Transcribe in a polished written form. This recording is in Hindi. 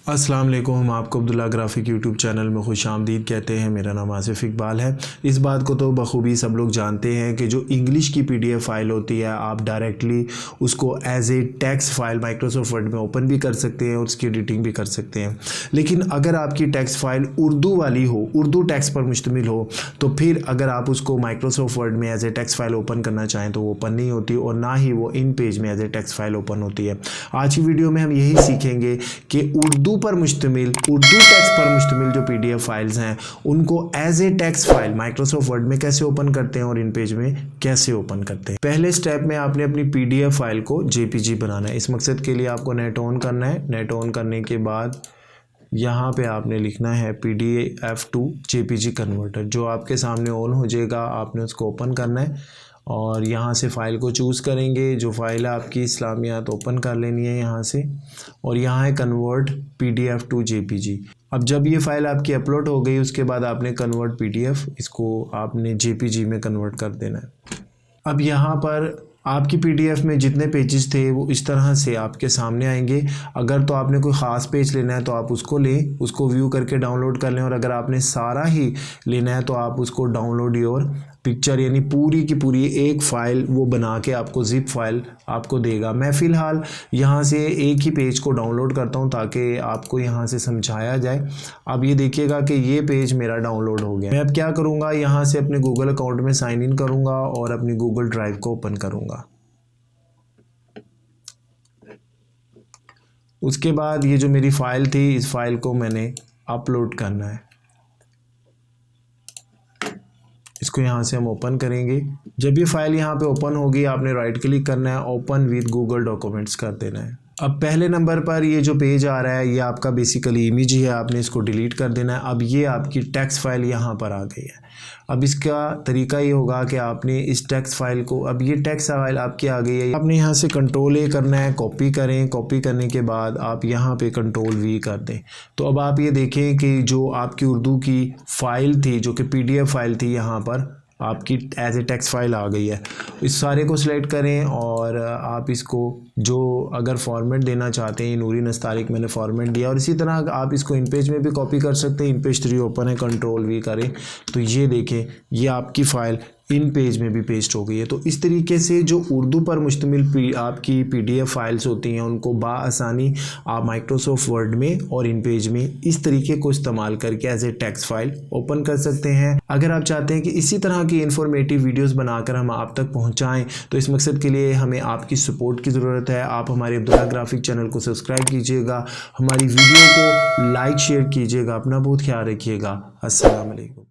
अस्सलाम वालेकुम। हम आपको अब्दुल्ला ग्राफिक यूट्यूब चैनल में खुश आमदीद कहते हैं। मेरा नाम आसिफ इकबाल है। इस बात को तो बखूबी सब लोग जानते हैं कि जो इंग्लिश की PDF फ़ाइल होती है आप डायरेक्टली उसको as a text file Microsoft Word में ओपन भी कर सकते हैं और उसकी एडिटिंग भी कर सकते हैं। लेकिन अगर आपकी टेक्स्ट फ़ाइल उर्दू वाली हो, उर्दू टेक्स्ट पर मुश्तमिल हो, तो फिर अगर आप उसको माइक्रोसॉफ्ट वर्ड में as a text file open करना चाहें तो वो ओपन नहीं होती और ना ही वो इन पेज में as a text file open होती है। आज की वीडियो में हम यही सीखेंगे कि उर्दू टेक्स्ट पर मुश्तमिल जो PDF फाइल्स हैं उनको as a text file Microsoft Word में कैसे ओपन करते हैं और इन पेज में कैसे ओपन करते हैं। पहले स्टेप में आपने अपनी PDF फाइल को JPG बनाना है। इस मकसद के लिए आपको नेट ऑन करना है। नेट ऑन करने के बाद यहाँ पे आपने लिखना है PDF to JPG कन्वर्टर। जो आपके सामने ऑन हो जाएगा आपने उसको ओपन करना है और यहाँ से फ़ाइल को चूज़ करेंगे। जो फाइल है आपकी इस्लामियात ओपन कर लेनी है यहाँ से और यहाँ है कन्वर्ट PDF to JPG। अब जब ये फ़ाइल आपकी अपलोड हो गई उसके बाद आपने कन्वर्ट PDF इसको आपने JPG में कन्वर्ट कर देना है। अब यहाँ पर आपकी PDF में जितने पेजेस थे वो इस तरह से आपके सामने आएंगे। अगर तो आपने कोई ख़ास पेज लेना है तो आप उसको लें, उसको व्यू करके डाउनलोड कर लें, और अगर आपने सारा ही लेना है तो आप उसको डाउनलोड योर पिक्चर यानी पूरी की पूरी एक फ़ाइल वो बना के आपको ज़िप फाइल आपको देगा। मैं फ़िलहाल यहाँ से एक ही पेज को डाउनलोड करता हूँ ताकि आपको यहाँ से समझाया जाए। अब ये देखिएगा कि ये पेज मेरा डाउनलोड हो गया। मैं अब क्या करूँगा, यहाँ से अपने गूगल अकाउंट में साइन इन करूँगा और अपनी गूगल ड्राइव को ओपन करूँगा। उसके बाद ये जो मेरी फ़ाइल थी इस फाइल को मैंने अपलोड करना है। इसको यहाँ से हम ओपन करेंगे। जब ये फाइल यहाँ पे ओपन होगी आपने राइट क्लिक करना है, ओपन विद गूगल डॉक्यूमेंट्स कर देना है। अब पहले नंबर पर ये जो पेज आ रहा है ये आपका बेसिकली इमेज ही है, आपने इसको डिलीट कर देना है। अब ये आपकी टेक्स्ट फाइल यहाँ पर आ गई है। अब इसका तरीका ये होगा कि आपने इस टेक्स्ट फाइल को, अब ये टेक्स्ट फाइल आपकी आ गई है, आपने यहाँ से Ctrl+A करना है, कॉपी करें। कॉपी करने के बाद आप यहाँ पे Ctrl+V कर दें। तो अब आप ये देखें कि जो आपकी उर्दू की फ़ाइल थी जो कि PDF फाइल थी यहाँ पर आपकी एज ए टेक्स्ट फाइल आ गई है। इस सारे को सिलेक्ट करें और आप इसको जो अगर फॉर्मेट देना चाहते हैं, नूरी नस्तारिक मैंने फॉर्मेट दिया, और इसी तरह आप इसको इन पेज में भी कॉपी कर सकते हैं। इन पेज 3 ओपन है, Ctrl+V करें तो ये देखें ये आपकी फ़ाइल इन पेज में भी पेस्ट हो गई है। तो इस तरीके से जो उर्दू पर मुश्तमिल आपकी PDF फाइल्स होती हैं उनको बाआसानी आप माइक्रोसॉफ्ट वर्ड में और इन पेज में इस तरीके को इस्तेमाल करके as a text file open कर सकते हैं। अगर आप चाहते हैं कि इसी तरह की इंफॉर्मेटिव वीडियोस बनाकर हम आप तक पहुंचाएं तो इस मकसद के लिए हमें आपकी सपोर्ट की ज़रूरत है। आप हमारे अब्दुल्ला ग्राफिक चैनल को सब्सक्राइब कीजिएगा, हमारी वीडियो को लाइक शेयर कीजिएगा। अपना बहुत ख्याल रखिएगा। अस्सलाम वालेकुम।